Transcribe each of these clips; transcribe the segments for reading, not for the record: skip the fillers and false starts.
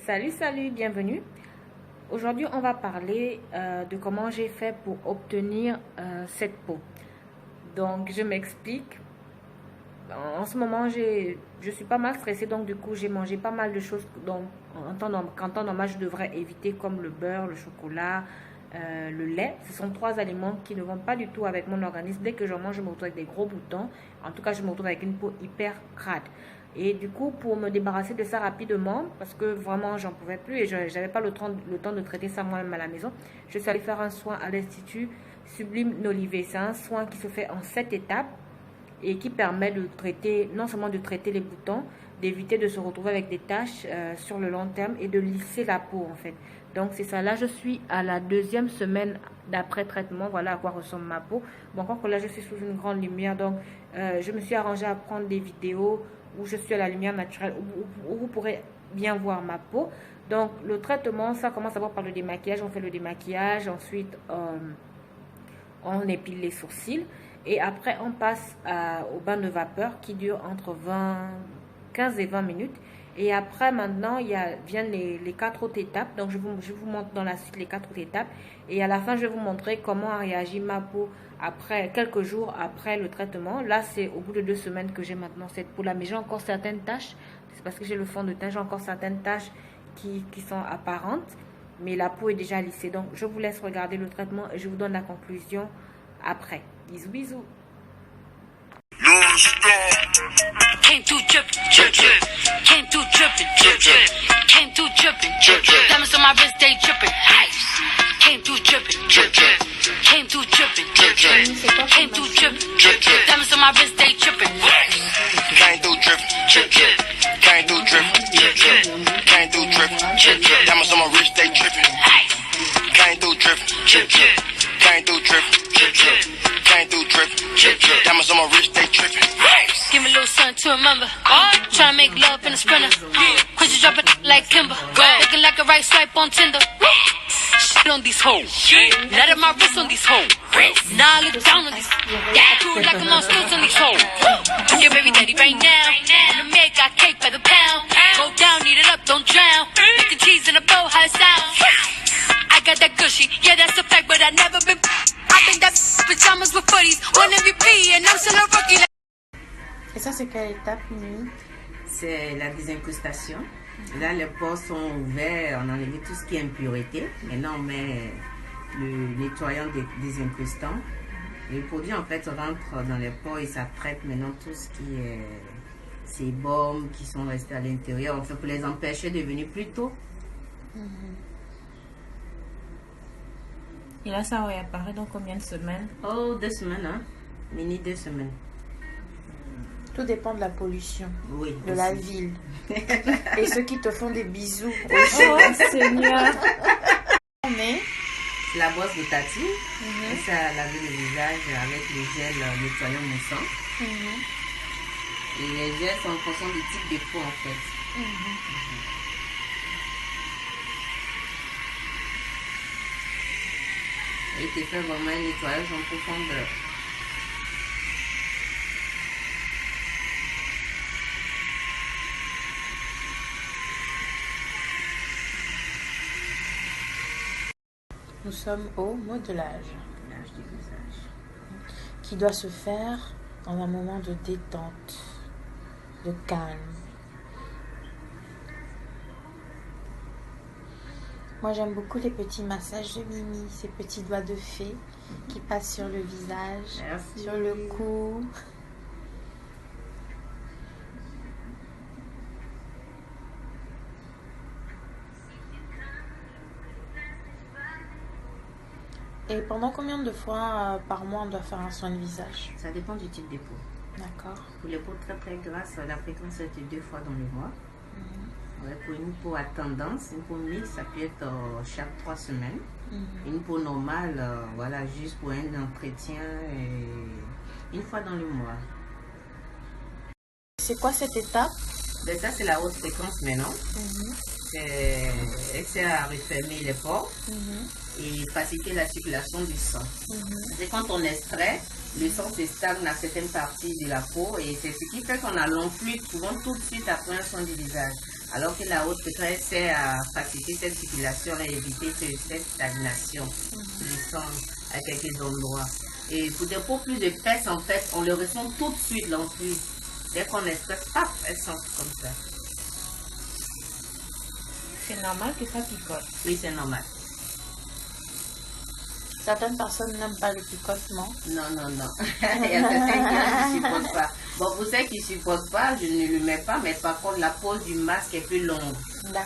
Salut, bienvenue. Aujourd'hui, on va parler de comment j'ai fait pour obtenir cette peau. Donc, je m'explique. En ce moment, je suis pas mal stressée, donc du coup, j'ai mangé pas mal de choses dont en temps normal, je devrais éviter, comme le beurre, le chocolat, le lait. Ce sont trois aliments qui ne vont pas du tout avec mon organisme. Dès que j'en mange, je me retrouve avec des gros boutons. En tout cas, je me retrouve avec une peau hyper crade. Et du coup, pour me débarrasser de ça rapidement, parce que vraiment, j'en pouvais plus et je n'avais pas le temps de traiter ça moi-même à la maison, je suis allée faire un soin à l'Institut Sublime Nolivé. C'est un soin qui se fait en 7 étapes et qui permet de traiter, non seulement de traiter les boutons, d'éviter de se retrouver avec des taches sur le long terme et de lisser la peau en fait. Donc c'est ça, là je suis à la 2e semaine d'après traitement, voilà à quoi ressemble ma peau. Bon, encore que là je suis sous une grande lumière, donc je me suis arrangée à prendre des vidéos où je suis à la lumière naturelle, où vous pourrez bien voir ma peau. Donc le traitement, ça commence d'abord par le démaquillage, on fait le démaquillage, ensuite on épile les sourcils. Et après, on passe au bain de vapeur qui dure entre 15 et 20 minutes. Et après, maintenant, viennent les 4 autres étapes. Donc, je vous montre dans la suite les 4 autres étapes. Et à la fin, je vais vous montrer comment a réagi ma peau après quelques jours après le traitement. Là, c'est au bout de 2 semaines que j'ai maintenant cette peau-là. Mais j'ai encore certaines taches. C'est parce que j'ai le fond de teint. J'ai encore certaines taches qui sont apparentes. Mais la peau est déjà lissée. Donc, je vous laisse regarder le traitement et je vous donne la conclusion après. Bisous, bisous. Came through drippin', drip drip. Came through drippin', drip drip. Came through drippin', drip drip. Diamonds on my wrist, they drippin', ice. Came through drippin', drip drip. Came through drippin', drip drip. Came through drippin', drip drip. Diamonds on my wrist, they drippin', ice. Came through drippin', drip drip. Came through drippin', drip drip. Came through drippin', drip drip. Diamonds on my wrist, they drippin', ice. Came through drippin', drip drip. Came through drippin', drip drip. Came through drippin', drip drip. Diamonds on my wrist, they drippin'. Give me a little something to remember. Tryna make love in a sprinter. Quit you drop it like Kimber. Looking like a right swipe on Tinder. Shit on these hoes. Let up my wrist on these hoes. Now I look down on these. Yeah, do it like I'm on stilts on these hoes. Your baby daddy right now. And the maid got cake by the pound. Go down, eat it up, don't drown. Put the cheese in a bow, how it sound. I got that gushy, yeah that's a fact, but I never been. I think that pajamas with footies, one MVP, and I'm still a rookie. Et ça, c'est quelle étape, Mimi? C'est la désincrustation. Là, les pores sont ouverts, on a enlevé tout ce qui est impureté. Maintenant, on met le nettoyant désincrustant. Les produits, en fait, rentrent dans les pores et ça traite maintenant tout ce qui est sébum qui sont restés à l'intérieur. On fait pour les empêcher de venir plus tôt. Et là, ça réapparaît dans combien de semaines? Oh, 2 semaines, hein? Mini 2 semaines. Tout dépend de la pollution, Oui, de aussi. la ville. Et ceux qui te font des bisous. Oh, Seigneur! Mais La brosse de Tati, ça a lavé le visage avec le gel nettoyant moussant. Et les gels sont en fonction du type de peau, en fait. Et tu fais vraiment un nettoyage en profondeur. nous sommes au modelage, L'âge du visage. qui doit se faire dans un moment de détente, de calme. Moi, j'aime beaucoup les petits massages de Mimi, ces petits doigts de fée qui passent sur le visage, Merci. sur le cou. Et pendant combien de fois par mois on doit faire un soin de visage? Ça dépend du type de peau. D'accord. Pour les peaux très très grasses, la fréquence est de 2 fois dans le mois. Ouais, pour une peau à tendance, une peau mixte, ça peut être chaque 3 semaines. Une peau normale, voilà, juste pour un entretien, une fois dans le mois. C'est quoi cette étape? Ben, ça, c'est la haute fréquence maintenant. C'est à refermer les pores et faciliter la circulation du sang. C'est quand on extrait, le sang se stagne à certaines parties de la peau et c'est ce qui fait qu'on a l'enflure souvent tout de suite après un soin du visage. Alors que la haute pétrole sert à faciliter cette circulation et éviter cette stagnation du sang à quelques endroits. Et pour des peaux plus épaisses, en fait, on le ressent tout de suite l'emprise. Dès qu'on expresse, paf, elles sont comme ça. C'est normal que ça picote. Oui, c'est normal. Certaines personnes n'aiment pas le picotement. Non, non, non. Il y a certains qui ne supportent pas. Bon, pour ceux qui ne supportent pas, je ne le mets pas, mais par contre, la pose du masque est plus longue.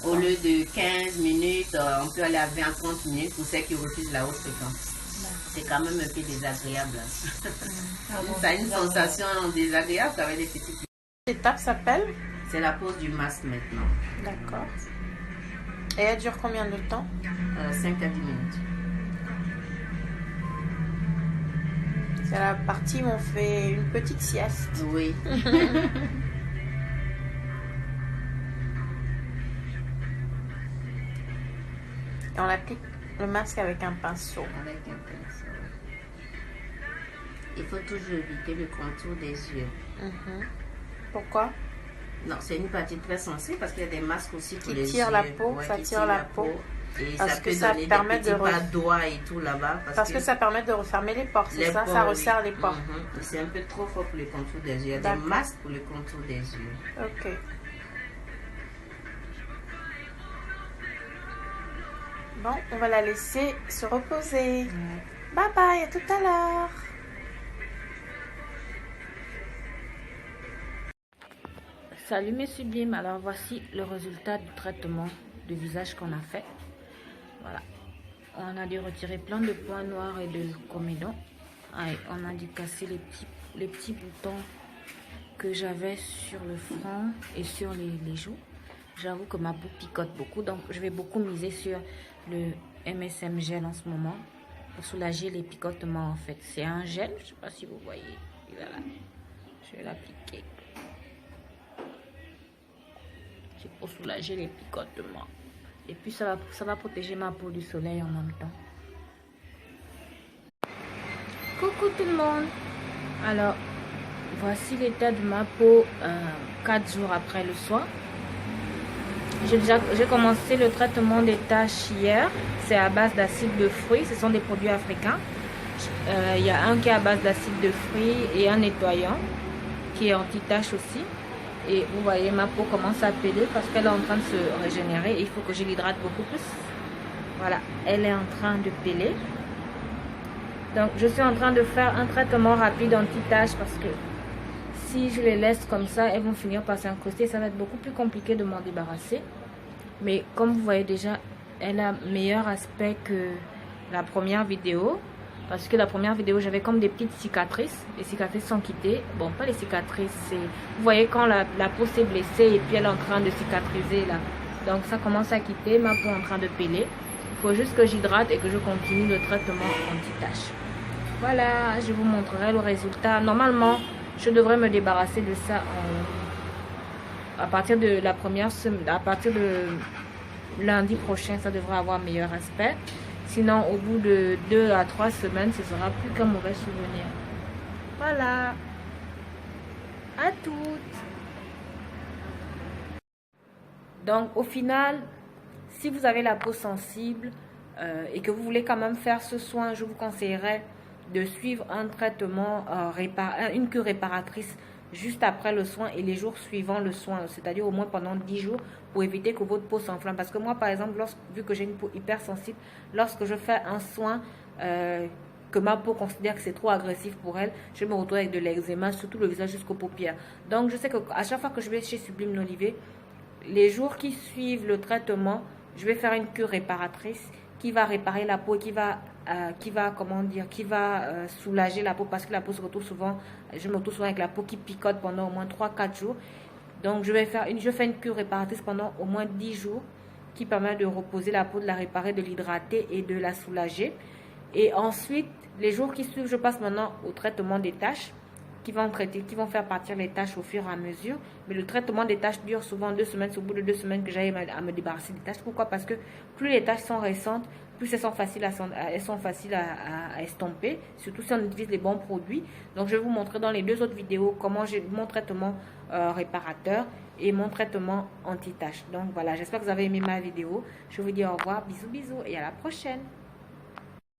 Au lieu de 15 minutes, on peut aller à 20 à 30 minutes pour ceux qui refusent la haute fréquence. C'est quand même un peu désagréable. Ça a une sensation désagréable avec des petits. Cette étape s'appelle? C'est la pose du masque maintenant. D'accord. Et elle dure combien de temps? 5 à 10 minutes. C'est la partie où on fait une petite sieste. Oui. Et on applique le masque avec un pinceau. Avec un pinceau. Il faut toujours éviter le contour des yeux. Pourquoi? Non, c'est une partie très sensible parce qu'il y a des masques aussi pour Qui les tire yeux. la peau, Ouais, ça qui tire la peau. Et Parce ça que peut ça donner permet des petits de pas doigts et tout là-bas. Parce que ça permet de refermer les pores, c'est ça? Ça resserre les pores. C'est un peu trop fort pour le contour des yeux. Il y a des masques pour le contour des yeux. Ok. Bon, on va la laisser se reposer. Bye bye, à tout à l'heure. Salut mes sublimes, alors voici le résultat du traitement de visage qu'on a fait. Voilà, on a dû retirer plein de points noirs et de comédons. On a dû casser les petits boutons que j'avais sur le front et sur les joues. J'avoue que ma peau picote beaucoup, donc je vais beaucoup miser sur le MSM gel en ce moment pour soulager les picotements en fait. C'est un gel, je ne sais pas si vous voyez, voilà. Je vais l'appliquer. C'est pour soulager les picotements. Et puis ça va protéger ma peau du soleil en même temps. Coucou tout le monde. Alors, voici l'état de ma peau 4 jours après le soin. J'ai commencé le traitement des taches hier. C'est à base d'acide de fruits. Ce sont des produits africains. Il y a un qui est à base d'acide de fruits et un nettoyant qui est anti-tache aussi. Et vous voyez, ma peau commence à peler parce qu'elle est en train de se régénérer. Il faut que je l'hydrate beaucoup plus. Voilà, elle est en train de peler. Donc, je suis en train de faire un traitement rapide anti-tache parce que si je les laisse comme ça, elles vont finir par s'incruster. Ça va être beaucoup plus compliqué de m'en débarrasser. Mais comme vous voyez déjà, elle a meilleur aspect que la première vidéo. Parce que la première vidéo, j'avais comme des petites cicatrices. Les cicatrices sont quittées. Bon, pas les cicatrices, c'est... Vous voyez quand la peau s'est blessée et puis elle est en train de cicatriser là. Donc ça commence à quitter, ma peau est en train de peler. Il faut juste que j'hydrate et que je continue le traitement anti-tache. Voilà, je vous montrerai le résultat. Normalement, je devrais me débarrasser de ça à partir de la première semaine, à partir de lundi prochain, ça devrait avoir meilleur aspect. Sinon, au bout de 2 à 3 semaines, ce sera plus qu'un mauvais souvenir. Voilà. À toutes. Donc, au final, si vous avez la peau sensible et que vous voulez quand même faire ce soin, je vous conseillerais de suivre un traitement, une cure réparatrice juste après le soin et les jours suivant le soin, c'est-à-dire au moins pendant 10 jours pour éviter que votre peau s'enflamme. Parce que moi, par exemple, vu que j'ai une peau hypersensible, lorsque je fais un soin que ma peau considère que c'est trop agressif pour elle, je me retrouve avec de l'eczéma, surtout le visage jusqu'aux paupières. Donc, je sais qu'à chaque fois que je vais chez Sublime Nolivé, les jours qui suivent le traitement, je vais faire une cure réparatrice qui va réparer la peau et qui va soulager la peau parce que la peau se retrouve souvent, je me retrouve souvent avec la peau qui picote pendant au moins 3-4 jours. Donc je fais une cure réparatrice pendant au moins 10 jours qui permet de reposer la peau, de la réparer, de l'hydrater et de la soulager. Et ensuite, les jours qui suivent, je passe maintenant au traitement des taches qui vont faire partir les taches au fur et à mesure. Mais le traitement des taches dure souvent 2 semaines. C'est au bout de 2 semaines que j'arrive à me débarrasser des taches. Pourquoi? Parce que plus les taches sont récentes, plus elles sont faciles à estomper, surtout si on utilise les bons produits. Donc je vais vous montrer dans les 2 autres vidéos comment j'ai mon traitement réparateur et mon traitement anti-tache. Donc voilà, j'espère que vous avez aimé ma vidéo. Je vous dis au revoir, bisous bisous et à la prochaine.